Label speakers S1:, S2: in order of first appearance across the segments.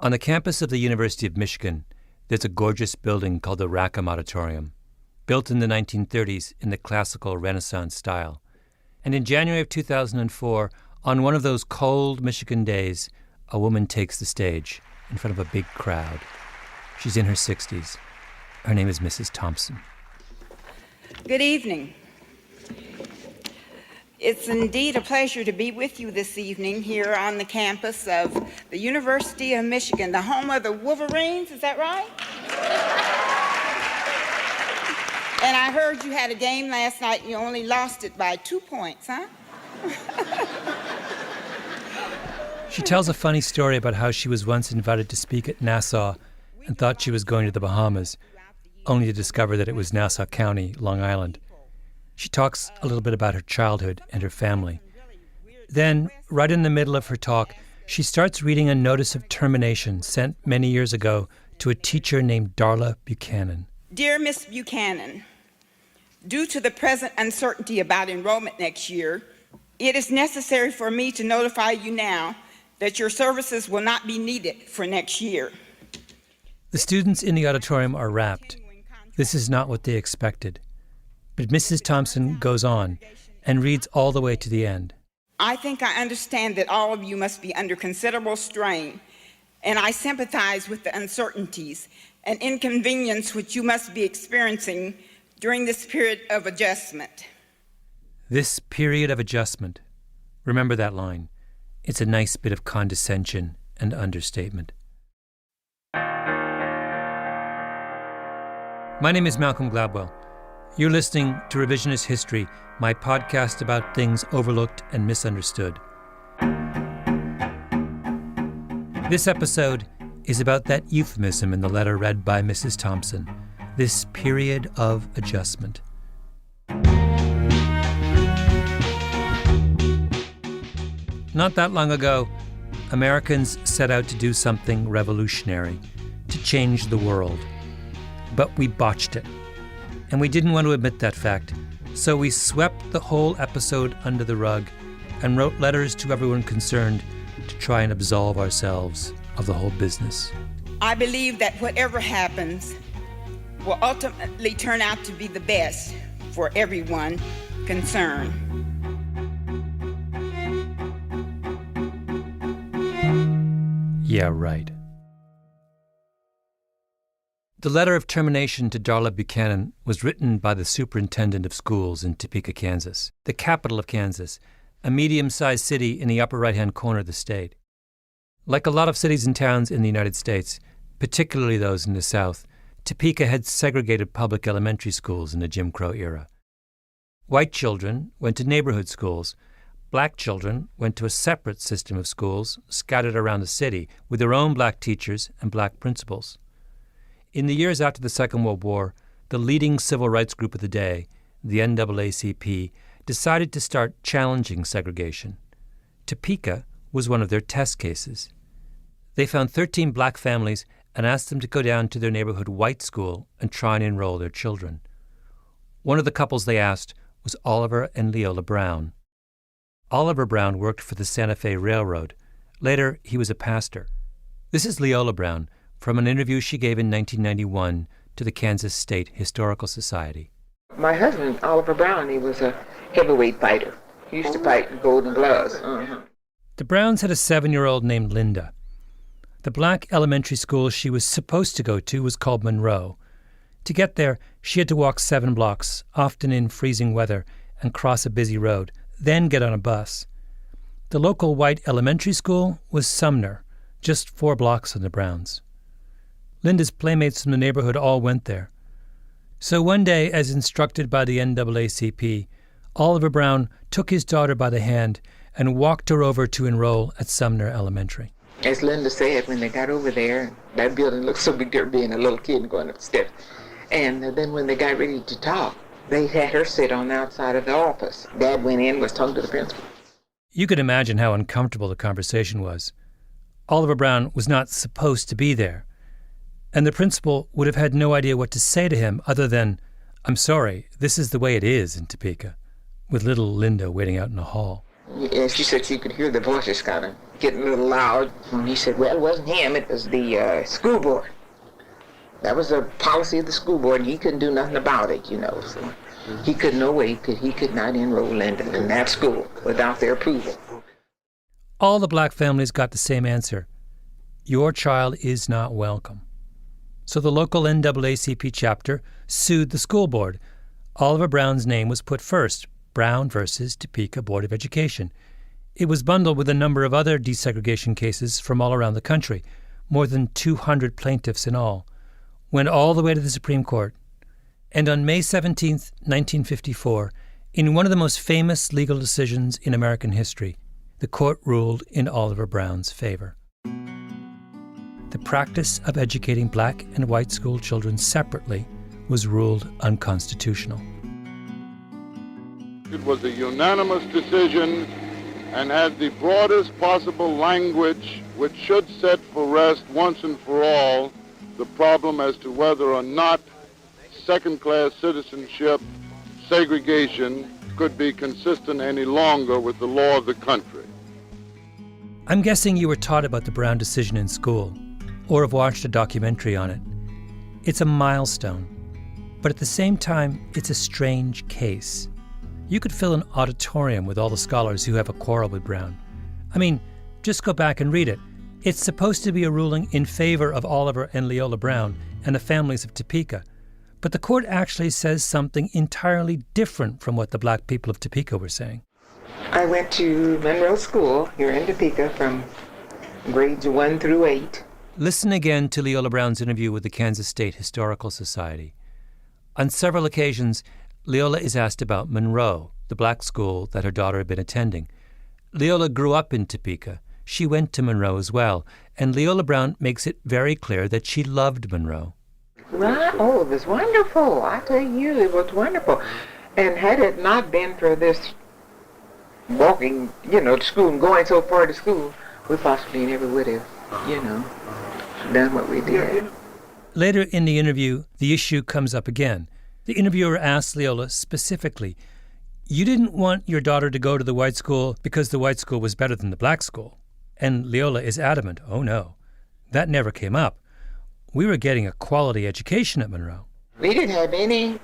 S1: On the campus of the University of Michigan, there's a gorgeous building called the Rackham Auditorium, built in the 1930s in the classical Renaissance style. And in January of 2004, on one of those cold Michigan days, a woman takes the stage in front of a big crowd. She's in her 60s. Her name is Mrs. Thompson.
S2: Good evening. It's indeed a pleasure to be with you this evening here on the campus of the University of Michigan, the home of the Wolverines, is that right? And I heard you had a game last night and you only lost it by 2 points, huh?
S1: She tells a funny story about how she was once invited to speak at Nassau and thought she was going to the Bahamas, only to discover that it was Nassau County, Long Island. She talks a little bit about her childhood and her family. Then, right in the middle of her talk, she starts reading a notice of termination sent many years ago to a teacher named Darla Buchanan.
S2: Dear Miss Buchanan, due to the present uncertainty about enrollment next year, it is necessary for me to notify you now that your services will not be needed for next year.
S1: The students in the auditorium are rapt. This is not what they expected. But Mrs. Thompson goes on and reads all the way to the end.
S2: I think I understand that all of you must be under considerable strain, and I sympathize with the uncertainties and inconvenience which you must be experiencing during this period of adjustment.
S1: This period of adjustment. Remember that line. It's a nice bit of condescension and understatement. My name is Malcolm Gladwell. You're listening to Revisionist History, my podcast about things overlooked and misunderstood. This episode is about that euphemism in the letter read by Mrs. Thompson, this period of adjustment. Not that long ago, Americans set out to do something revolutionary, to change the world. But we botched it. And we didn't want to admit that fact, so we swept the whole episode under the rug and wrote letters to everyone concerned to try and absolve ourselves of the whole business.
S2: I believe that whatever happens will ultimately turn out to be the best for everyone concerned.
S1: Yeah, right. The letter of termination to Darla Buchanan was written by the superintendent of schools in Topeka, Kansas, the capital of Kansas, a medium-sized city in the upper right-hand corner of the state. Like a lot of cities and towns in the United States, particularly those in the South, Topeka had segregated public elementary schools in the Jim Crow era. White children went to neighborhood schools. Black children went to a separate system of schools scattered around the city with their own black teachers and black principals. In the years after the Second World War, the leading civil rights group of the day, the NAACP, decided to start challenging segregation. Topeka was one of their test cases. They found 13 black families and asked them to go down to their neighborhood white school and try and enroll their children. One of the couples they asked was Oliver and Leola Brown. Oliver Brown worked for the Santa Fe Railroad. Later, he was a pastor. This is Leola Brown, from an interview she gave in 1991 to the Kansas State Historical Society.
S3: My husband, Oliver Brown, he was a heavyweight fighter. He used to fight in Golden Gloves.
S1: The Browns had a 7-year-old named Linda. The black elementary school she was supposed to go to was called Monroe. To get there, she had to walk 7 blocks, often in freezing weather, and cross a busy road, then get on a bus. The local white elementary school was Sumner, just 4 blocks from the Browns. Linda's playmates from the neighborhood all went there. So one day, as instructed by the NAACP, Oliver Brown took his daughter by the hand and walked her over to enroll at Sumner Elementary.
S3: As Linda said, when they got over there, that building looked so big there being a little kid and going up the steps. And then when they got ready to talk, they had her sit on the outside of the office. Dad went in, was talking to the principal.
S1: You could imagine how uncomfortable the conversation was. Oliver Brown was not supposed to be there. And the principal would have had no idea what to say to him other than, "I'm sorry, this is the way it is in Topeka," with little Linda waiting out in the hall.
S3: And she said she could hear the voices kind of getting a little loud. And he said, well, it wasn't him, it was the school board. That was the policy of the school board, and he couldn't do nothing about it, you know. So he could no way, he could not enroll Linda in that school without their approval.
S1: All the black families got the same answer. Your child is not welcome. So the local NAACP chapter sued the school board. Oliver Brown's name was put first, Brown versus Topeka Board of Education. It was bundled with a number of other desegregation cases from all around the country, more than 200 plaintiffs in all, went all the way to the Supreme Court. And on May 17, 1954, in one of the most famous legal decisions in American history, the court ruled in Oliver Brown's favor. The practice of educating black and white school children separately was ruled unconstitutional.
S4: It was a unanimous decision and had the broadest possible language which should set for rest once and for all the problem as to whether or not second-class citizenship segregation could be consistent any longer with the law of the country.
S1: I'm guessing you were taught about the Brown decision in school, or have watched a documentary on it. It's a milestone, but at the same time, it's a strange case. You could fill an auditorium with all the scholars who have a quarrel with Brown. I mean, just go back and read it. It's supposed to be a ruling in favor of Oliver and Leola Brown and the families of Topeka, but the court actually says something entirely different from what the black people of Topeka were saying.
S3: I went to Monroe School here in Topeka from grades 1 through 8.
S1: Listen again to Leola Brown's interview with the Kansas State Historical Society. On several occasions, Leola is asked about Monroe, the black school that her daughter had been attending. Leola grew up in Topeka. She went to Monroe as well, and Leola Brown makes it very clear that she loved Monroe.
S3: Right? Oh, it was wonderful. I tell you, it was wonderful. And had it not been for this walking, to school and going so far to school, we possibly never would have, done what we did.
S1: Later in the interview, the issue comes up again. The interviewer asks Leola specifically, you didn't want your daughter to go to the white school because the white school was better than the black school. And Leola is adamant, oh no, that never came up. We were getting a quality education at Monroe.
S3: We didn't have any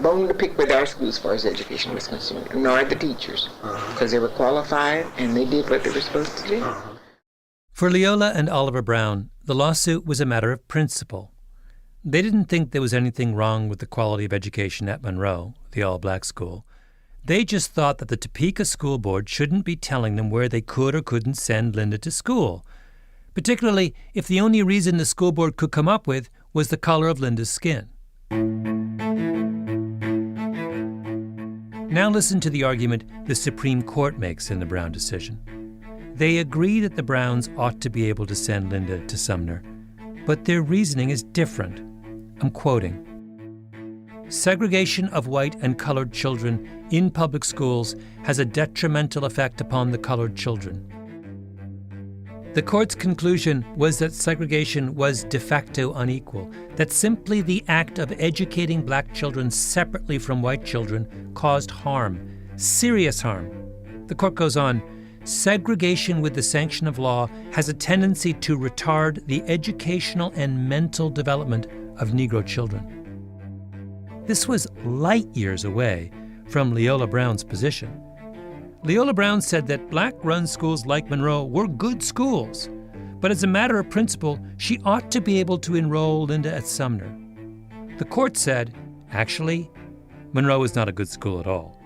S3: bone to pick with our school as far as education was concerned, nor the teachers, because they were qualified and they did what they were supposed to do.
S1: For Leola and Oliver Brown, the lawsuit was a matter of principle. They didn't think there was anything wrong with the quality of education at Monroe, the all-black school. They just thought that the Topeka School Board shouldn't be telling them where they could or couldn't send Linda to school, particularly if the only reason the school board could come up with was the color of Linda's skin. Now listen to the argument the Supreme Court makes in the Brown decision. They agree that the Browns ought to be able to send Linda to Sumner, but their reasoning is different. I'm quoting, segregation of white and colored children in public schools has a detrimental effect upon the colored children. The court's conclusion was that segregation was de facto unequal, that simply the act of educating black children separately from white children caused harm, serious harm. The court goes on, segregation with the sanction of law has a tendency to retard the educational and mental development of Negro children. This was light years away from Leola Brown's position. Leola Brown said that black-run schools like Monroe were good schools, but as a matter of principle, she ought to be able to enroll Linda at Sumner. The court said, actually, Monroe is not a good school at all.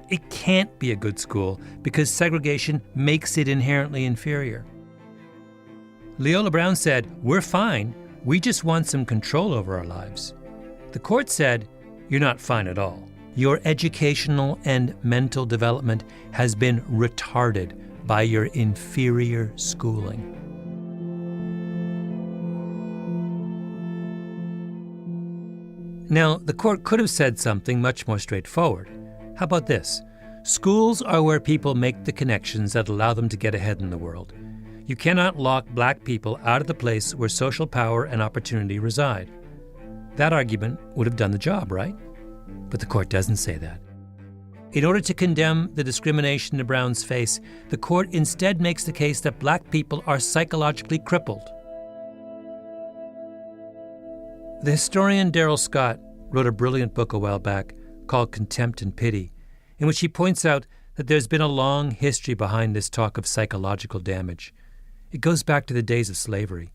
S1: It can't be a good school because segregation makes it inherently inferior. Leola Brown said, we're fine, we just want some control over our lives. The court said, you're not fine at all. Your educational and mental development has been retarded by your inferior schooling. Now, the court could have said something much more straightforward. How about this? Schools are where people make the connections that allow them to get ahead in the world. You cannot lock black people out of the place where social power and opportunity reside. That argument would have done the job, right? But the court doesn't say that. In order to condemn the discrimination the Browns face, the court instead makes the case that black people are psychologically crippled. The historian Darrell Scott wrote a brilliant book a while back called Contempt and Pity, in which he points out that there's been a long history behind this talk of psychological damage. It goes back to the days of slavery.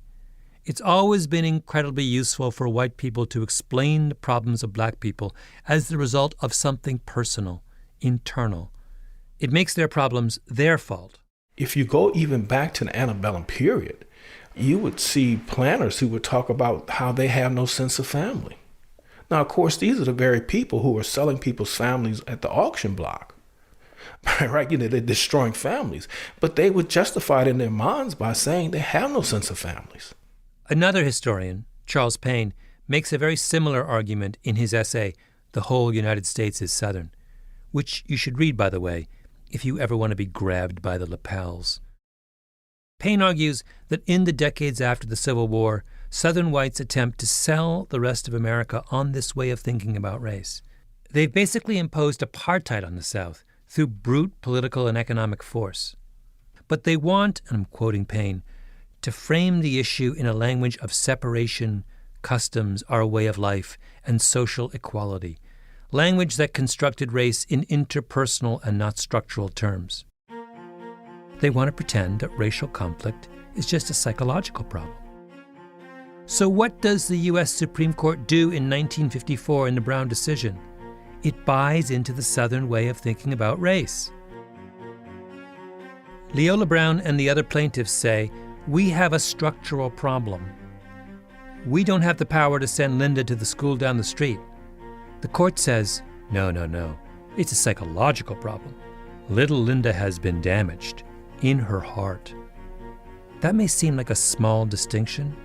S1: It's always been incredibly useful for white people to explain the problems of black people as the result of something personal, internal. It makes their problems their fault.
S5: If you go even back to the antebellum period, you would see planners who would talk about how they have no sense of family. Now, of course, these are the very people who are selling people's families at the auction block. Right? You know, they're destroying families. But they would justify it in their minds by saying they have no sense of families.
S1: Another historian, Charles Payne, makes a very similar argument in his essay, The Whole United States is Southern, which you should read, by the way, if you ever want to be grabbed by the lapels. Payne argues that in the decades after the Civil War, Southern whites attempt to sell the rest of America on this way of thinking about race. They've basically imposed apartheid on the South through brute political and economic force. But they want, and I'm quoting Payne, to frame the issue in a language of separation, customs, our way of life, and social equality, language that constructed race in interpersonal and not structural terms. They want to pretend that racial conflict is just a psychological problem. So what does the U.S. Supreme Court do in 1954 in the Brown decision? It buys into the Southern way of thinking about race. Leola Brown and the other plaintiffs say, we have a structural problem. We don't have the power to send Linda to the school down the street. The court says, no, it's a psychological problem. Little Linda has been damaged in her heart. That may seem like a small distinction.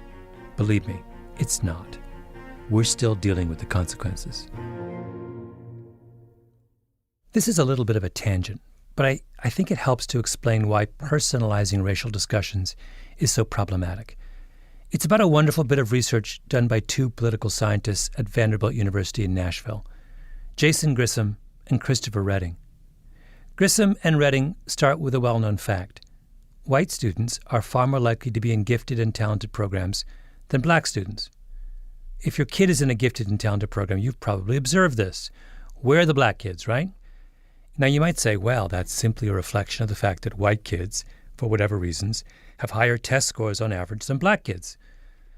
S1: Believe me, it's not. We're still dealing with the consequences. This is a little bit of a tangent, but I think it helps to explain why personalizing racial discussions is so problematic. It's about a wonderful bit of research done by two political scientists at Vanderbilt University in Nashville, Jason Grissom and Christopher Redding. Grissom and Redding start with a well-known fact. White students are far more likely to be in gifted and talented programs than black students. If your kid is in a gifted and talented program, you've probably observed this. Where are the black kids, right? Now you might say, well, that's simply a reflection of the fact that white kids, for whatever reasons, have higher test scores on average than black kids.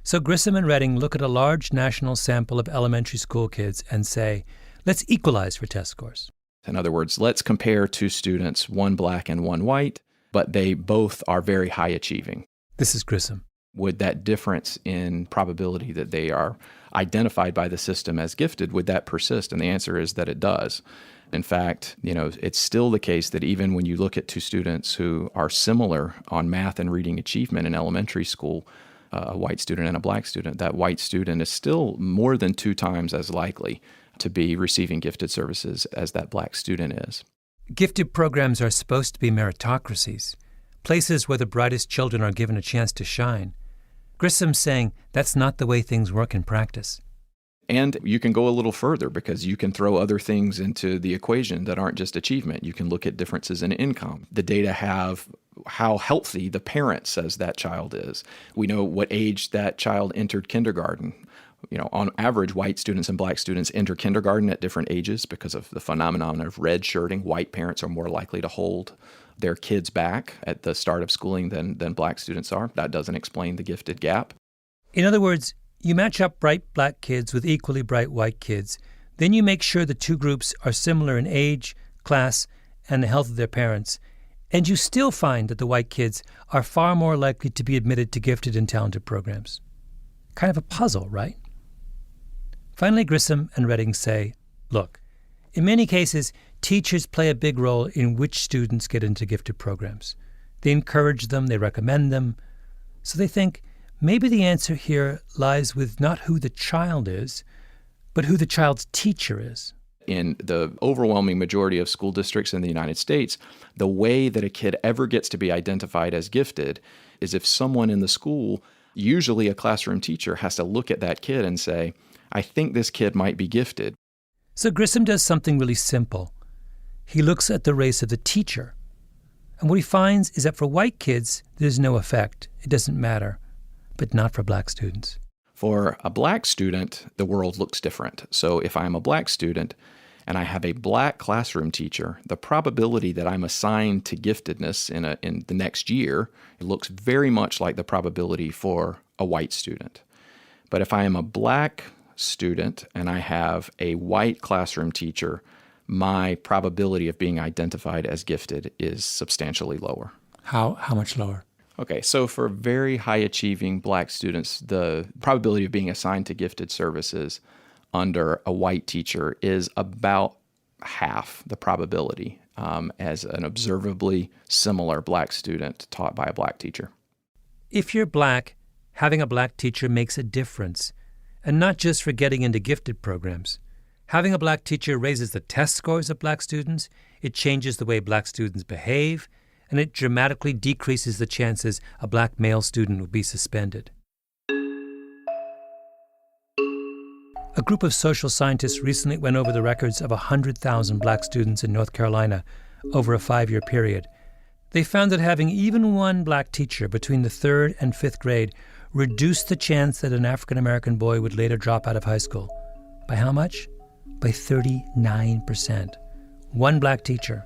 S1: So Grissom and Redding look at a large national sample of elementary school kids and say, let's equalize for test scores.
S6: In other words, let's compare two students, one black and one white, but they both are very high achieving.
S1: This is Grissom.
S6: Would that difference in probability that they are identified by the system as gifted, would that persist? And the answer is that it does. In fact, it's still the case that even when you look at two students who are similar on math and reading achievement in elementary school, a white student and a black student, that white student is still more than 2 times as likely to be receiving gifted services as that black student is.
S1: Gifted programs are supposed to be meritocracies, places where the brightest children are given a chance to shine. Grissom's saying that's not the way things work in practice.
S6: And you can go a little further because you can throw other things into the equation that aren't just achievement. You can look at differences in income. The data have how healthy the parent says that child is. We know what age that child entered kindergarten. On average, white students and black students enter kindergarten at different ages because of the phenomenon of red shirting. White parents are more likely to hold their kids back at the start of schooling than black students are. That doesn't explain the gifted gap.
S1: In other words, you match up bright black kids with equally bright white kids. Then you make sure the two groups are similar in age, class, and the health of their parents. And you still find that the white kids are far more likely to be admitted to gifted and talented programs. Kind of a puzzle, right? Finally, Grissom and Redding say, look, in many cases, teachers play a big role in which students get into gifted programs. They encourage them, they recommend them. So they think, maybe the answer here lies with not who the child is, but who the child's teacher is.
S6: In the overwhelming majority of school districts in the United States, the way that a kid ever gets to be identified as gifted is if someone in the school, usually a classroom teacher, has to look at that kid and say, I think this kid might be gifted.
S1: So Grissom does something really simple. He looks at the race of the teacher. And what he finds is that for white kids, there's no effect. It doesn't matter. But not for black students.
S6: For a black student, the world looks different. So if I'm a black student and I have a black classroom teacher, the probability that I'm assigned to giftedness in the next year, it looks very much like the probability for a white student. But if I am a black student and I have a white classroom teacher, my probability of being identified as gifted is substantially lower.
S1: How much lower?
S6: Okay, so for very high-achieving black students, the probability of being assigned to gifted services under a white teacher is about half the probability as an observably similar black student taught by a black teacher.
S1: If you're black, having a black teacher makes a difference, and not just for getting into gifted programs. Having a black teacher raises the test scores of black students, it changes the way black students behave, and it dramatically decreases the chances a black male student will be suspended. A group of social scientists recently went over the records of 100,000 black students in North Carolina over a 5-year period. They found that having even one black teacher between the 3rd and 5th grade reduced the chance that an African-American boy would later drop out of high school. By how much? By 39%. One black teacher.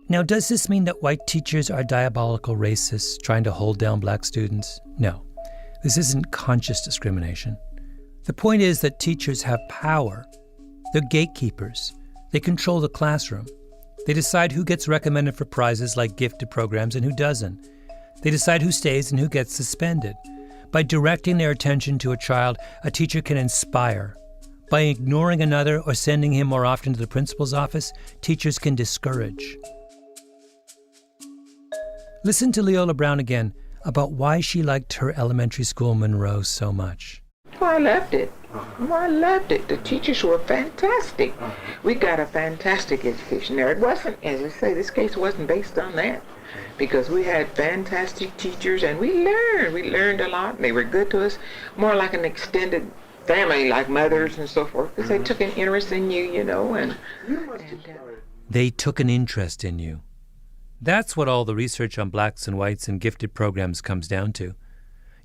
S1: Now, does this mean that white teachers are diabolical racists trying to hold down black students? No. This isn't conscious discrimination. The point is that teachers have power. They're gatekeepers. They control the classroom. They decide who gets recommended for prizes like gifted programs and who doesn't. They decide who stays and who gets suspended. By directing their attention to a child, a teacher can inspire. By ignoring another or sending him more often to the principal's office, teachers can discourage. Listen to Leola Brown again about why she liked her elementary school Monroe so much.
S3: Oh, I loved it. Oh, I loved it. The teachers were fantastic. We got a fantastic education there. It wasn't, as I say, this case wasn't based on that. Because we had fantastic teachers and we learned a lot, and they were good to us, more like an extended family, like mothers and so forth, because they took an interest in you, you know.
S1: They took an interest in you. That's what all the research on blacks and whites and gifted programs comes down to.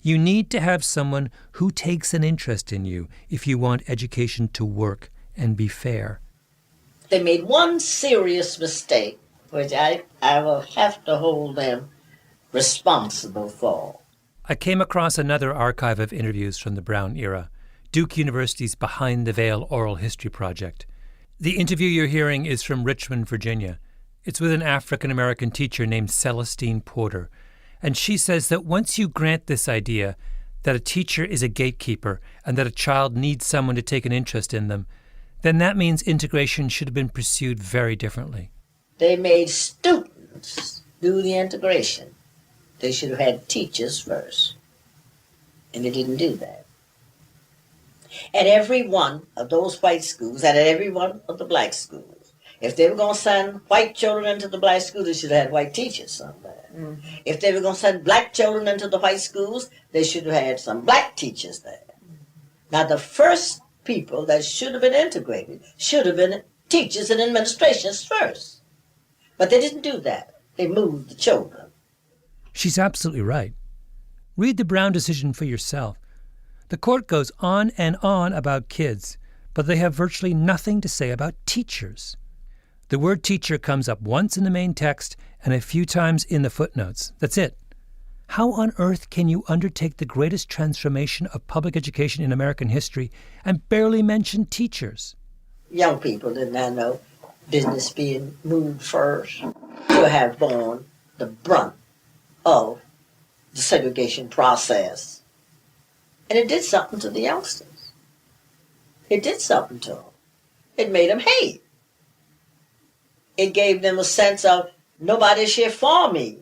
S1: You need to have someone who takes an interest in you if you want education to work and be fair.
S7: They made one serious mistake, which I will have to hold them responsible for.
S1: I came across another archive of interviews from the Brown era, Duke University's Behind the Veil Oral History Project. The interview you're hearing is from Richmond, Virginia. It's with an African-American teacher named Celestine Porter. And she says that once you grant this idea that a teacher is a gatekeeper and that a child needs someone to take an interest in them, then that means integration should have been pursued very differently.
S7: They made students do the integration. They should have had teachers first. And they didn't do that. At every one of those white schools, and at every one of the black schools, if they were going to send white children into the black schools, they should have had white teachers somewhere. Mm-hmm. If they were going to send black children into the white schools, they should have had some black teachers there. Mm-hmm. Now, the first people that should have been integrated should have been teachers and administrations first. But they didn't do that. They moved the children.
S1: She's absolutely right. Read the Brown decision for yourself. The court goes on and on about kids, but they have virtually nothing to say about teachers. The word teacher comes up once in the main text and a few times in the footnotes. That's it. How on earth can you undertake the greatest transformation of public education in American history and barely mention teachers?
S7: Young people did not know business being moved first to have borne the brunt of the segregation process. And it did something to the youngsters. It did something to them. It made them hate. It gave them a sense of nobody's here for me.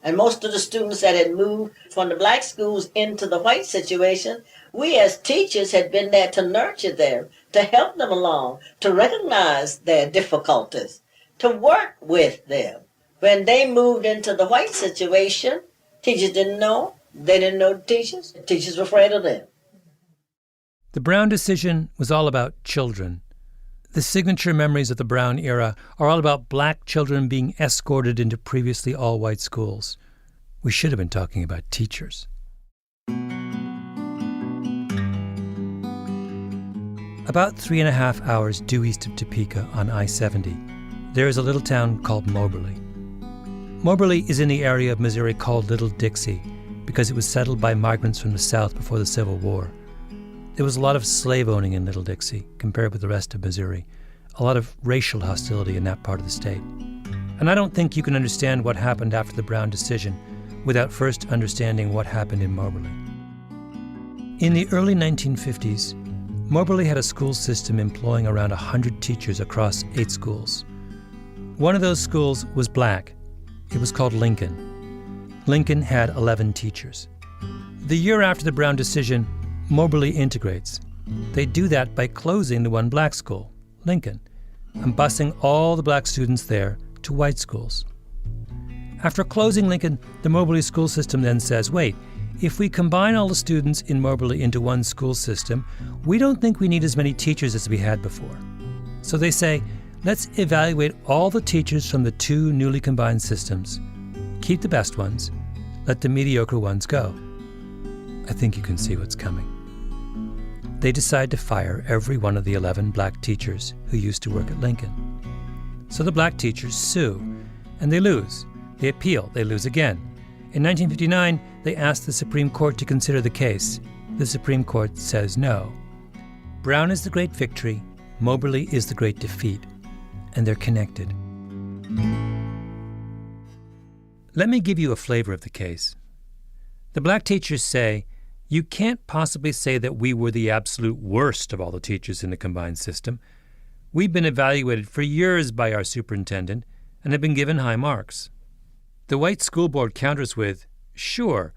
S7: And most of the students that had moved from the black schools into the white situation, we as teachers had been there to nurture them, to help them along, to recognize their difficulties, to work with them. When they moved into the white situation, teachers didn't know. They didn't know the teachers. Teachers were afraid of them.
S1: The Brown decision was all about children. The signature memories of the Brown era are all about black children being escorted into previously all-white schools. We should have been talking about teachers. About 3.5 hours due east of Topeka on I-70, there is a little town called Mobberly. Mobberly is in the area of Missouri called Little Dixie because it was settled by migrants from the South before the Civil War. There was a lot of slave owning in Little Dixie compared with the rest of Missouri, a lot of racial hostility in that part of the state. And I don't think you can understand what happened after the Brown decision without first understanding what happened in Mobberly. In the early 1950s, Mobberly had a school system employing around 100 teachers across 8 schools. One of those schools was black. It was called Lincoln. Lincoln had 11 teachers. The year after the Brown decision, Mobberly integrates. They do that by closing the one black school, Lincoln, and busing all the black students there to white schools. After closing Lincoln, the Mobberly school system then says, wait, if we combine all the students in Mobberly into one school system, we don't think we need as many teachers as we had before. So they say, let's evaluate all the teachers from the 2 newly combined systems. Keep the best ones, let the mediocre ones go. I think you can see what's coming. They decide to fire every one of the 11 black teachers who used to work at Lincoln. So the black teachers sue, and they lose. They appeal, they lose again. In 1959, they ask the Supreme Court to consider the case. The Supreme Court says no. Brown is the great victory, Mobberly is the great defeat, and they're connected. Let me give you a flavor of the case. The black teachers say, you can't possibly say that we were the absolute worst of all the teachers in the combined system. We've been evaluated for years by our superintendent and have been given high marks. The white school board counters with, sure,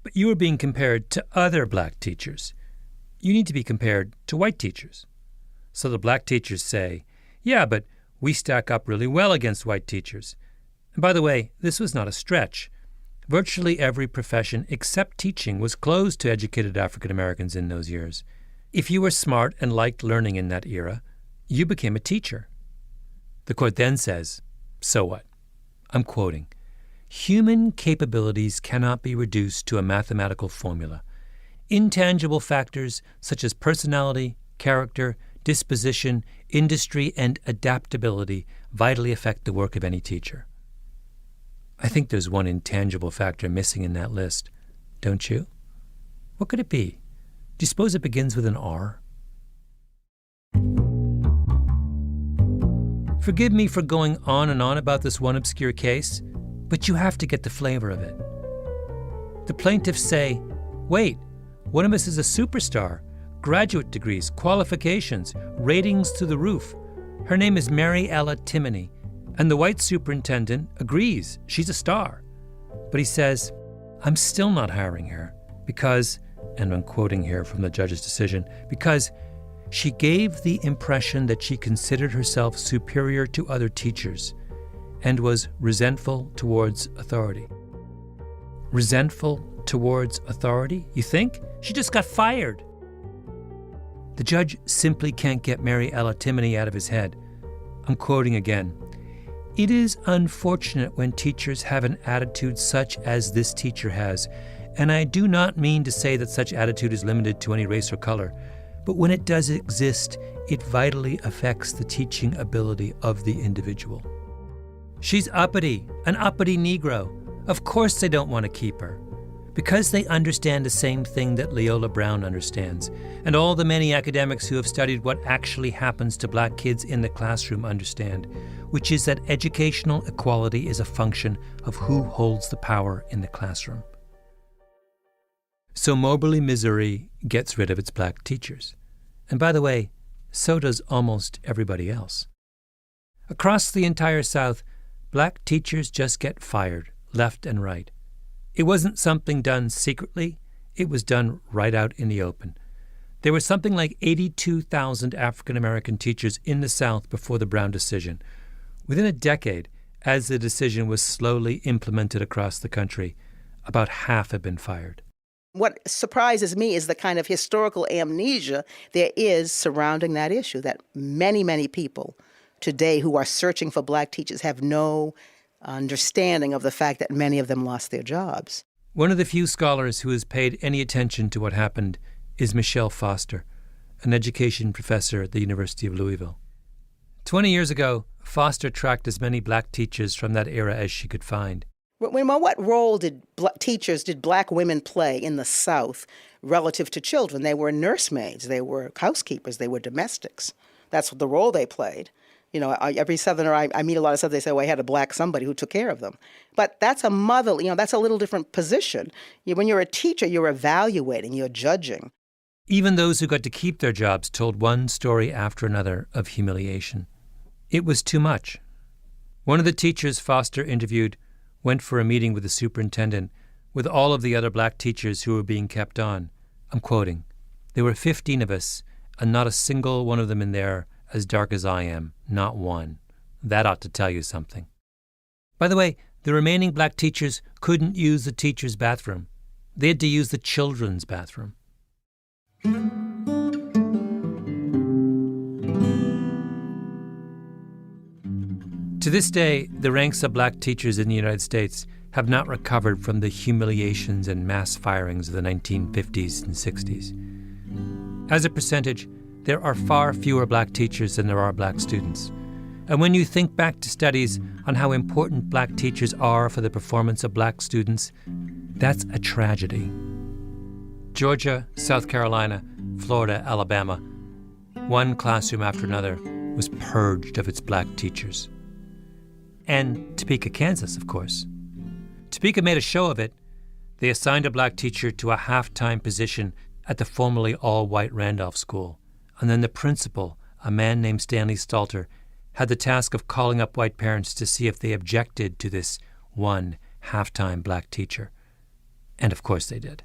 S1: but you are being compared to other black teachers. You need to be compared to white teachers. So the black teachers say, yeah, but we stack up really well against white teachers. And by the way, this was not a stretch. Virtually every profession except teaching was closed to educated African Americans in those years. If you were smart and liked learning in that era, you became a teacher. The court then says, so what? I'm quoting, human capabilities cannot be reduced to a mathematical formula. Intangible factors such as personality, character, disposition, industry, and adaptability vitally affect the work of any teacher. I think there's one intangible factor missing in that list, don't you? What could it be? Do you suppose it begins with an R? Forgive me for going on and on about this one obscure case, but you have to get the flavor of it. The plaintiffs say, wait, one of us is a superstar, graduate degrees, qualifications, ratings through the roof. Her name is Mary Ella Timony. And the white superintendent agrees she's a star. But he says, I'm still not hiring her because, and I'm quoting here from the judge's decision, because she gave the impression that she considered herself superior to other teachers and was resentful towards authority. Resentful towards authority, you think? She just got fired. The judge simply can't get Mary Ella Timony out of his head. I'm quoting again. It is unfortunate when teachers have an attitude such as this teacher has, and I do not mean to say that such attitude is limited to any race or color, but when it does exist, it vitally affects the teaching ability of the individual. She's uppity, an uppity Negro. Of course they don't want to keep her, because they understand the same thing that Leola Brown understands, and all the many academics who have studied what actually happens to black kids in the classroom understand, which is that educational equality is a function of who holds the power in the classroom. So Mobberly, Missouri gets rid of its black teachers. And by the way, so does almost everybody else. Across the entire South, black teachers just get fired, left and right. It wasn't something done secretly, it was done right out in the open. There were something like 82,000 African American teachers in the South before the Brown decision. Within a decade, as the decision was slowly implemented across the country, about half had been fired.
S8: What surprises me is the kind of historical amnesia there is surrounding that issue, that many, many people today who are searching for black teachers have no understanding of the fact that many of them lost their jobs.
S1: One of the few scholars who has paid any attention to what happened is Michelle Foster, an education professor at the University of Louisville. 20 years ago, Foster tracked as many black teachers from that era as she could find.
S8: What role did black women play in the South relative to children? They were nursemaids, they were housekeepers, they were domestics. That's the role they played. You know, every Southerner, I meet a lot of Southerners, they say, well, I had a black somebody who took care of them. But that's a mother, that's a little different position. When you're a teacher, you're evaluating, you're judging.
S1: Even those who got to keep their jobs told one story after another of humiliation. It was too much. One of the teachers Foster interviewed went for a meeting with the superintendent with all of the other black teachers who were being kept on. I'm quoting, "There were 15 of us, and not a single one of them in there as dark as I am, not one. That ought to tell you something." By the way, the remaining black teachers couldn't use the teacher's bathroom. They had to use the children's bathroom. To this day, the ranks of black teachers in the United States have not recovered from the humiliations and mass firings of the 1950s and 60s. As a percentage, there are far fewer black teachers than there are black students. And when you think back to studies on how important black teachers are for the performance of black students, that's a tragedy. Georgia, South Carolina, Florida, Alabama, one classroom after another was purged of its black teachers. And Topeka, Kansas, of course. Topeka made a show of it. They assigned a black teacher to a half-time position at the formerly all-white Randolph School. And then the principal, a man named Stanley Stalter, had the task of calling up white parents to see if they objected to this one half-time black teacher. And of course they did.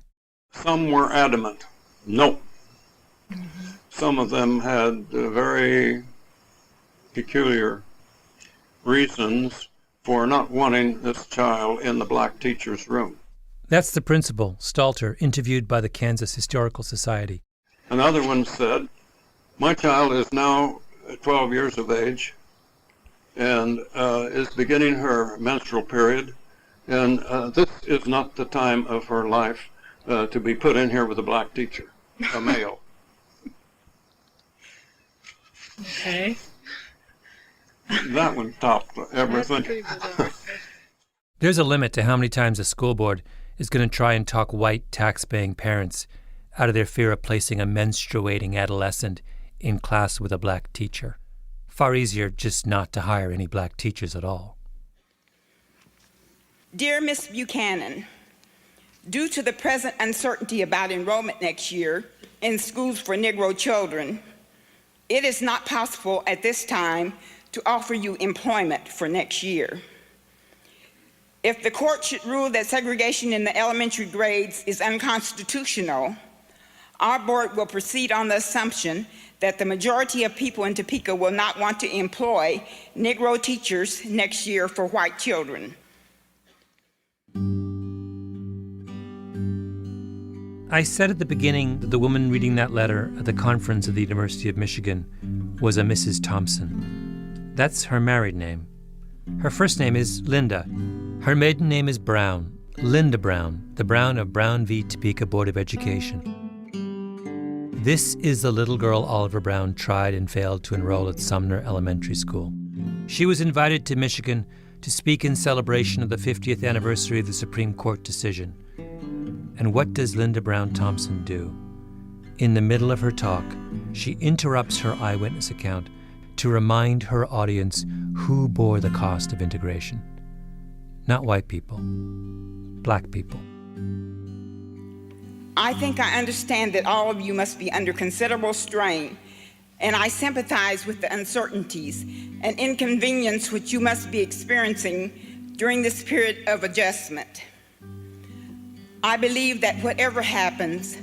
S9: Some were adamant, no. Some of them had very peculiar reasons for not wanting this child in the black teacher's room.
S1: That's the principal, Stalter, interviewed by the Kansas Historical Society.
S9: Another one said, my child is now 12 years of age and is beginning her menstrual period, and this is not the time of her life to be put in here with a black teacher, a male.
S10: Okay.
S9: That one topped everything.
S1: There's a limit to how many times a school board is going to try and talk white tax-paying parents out of their fear of placing a menstruating adolescent in class with a black teacher. Far easier just not to hire any black teachers at all.
S2: Dear Miss Buchanan, due to the present uncertainty about enrollment next year in schools for Negro children, it is not possible at this time to offer you employment for next year. If the court should rule that segregation in the elementary grades is unconstitutional, our board will proceed on the assumption that the majority of people in Topeka will not want to employ Negro teachers next year for white children.
S1: I said at the beginning that the woman reading that letter at the conference at the University of Michigan was a Mrs. Thompson. That's her married name. Her first name is Linda. Her maiden name is Brown, Linda Brown, the Brown of Brown v. Topeka Board of Education. This is the little girl Oliver Brown tried and failed to enroll at Sumner Elementary School. She was invited to Michigan to speak in celebration of the 50th anniversary of the Supreme Court decision. And what does Linda Brown Thompson do? In the middle of her talk, she interrupts her eyewitness account to remind her audience who bore the cost of integration. Not white people, black people.
S2: I think I understand that all of you must be under considerable strain, and I sympathize with the uncertainties and inconvenience which you must be experiencing during this period of adjustment. I believe that whatever happens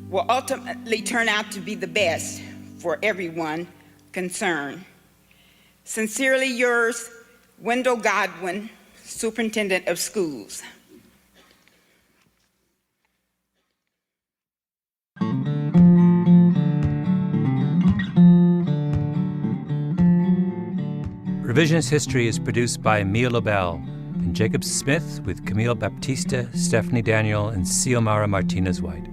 S2: will ultimately turn out to be the best for everyone concerned. Sincerely yours, Wendell Godwin, Superintendent of Schools.
S1: Revisionist History is produced by Mia Lobel and Jacob Smith with Camille Baptista, Stephanie Daniel, and Xiomara Martinez-White.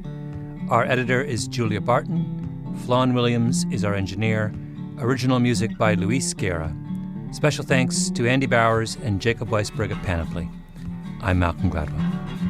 S1: Our editor is Julia Barton. Flawn Williams is our engineer. Original music by Luis Guerra. Special thanks to Andy Bowers and Jacob Weisberg at Panoply. I'm Malcolm Gladwell.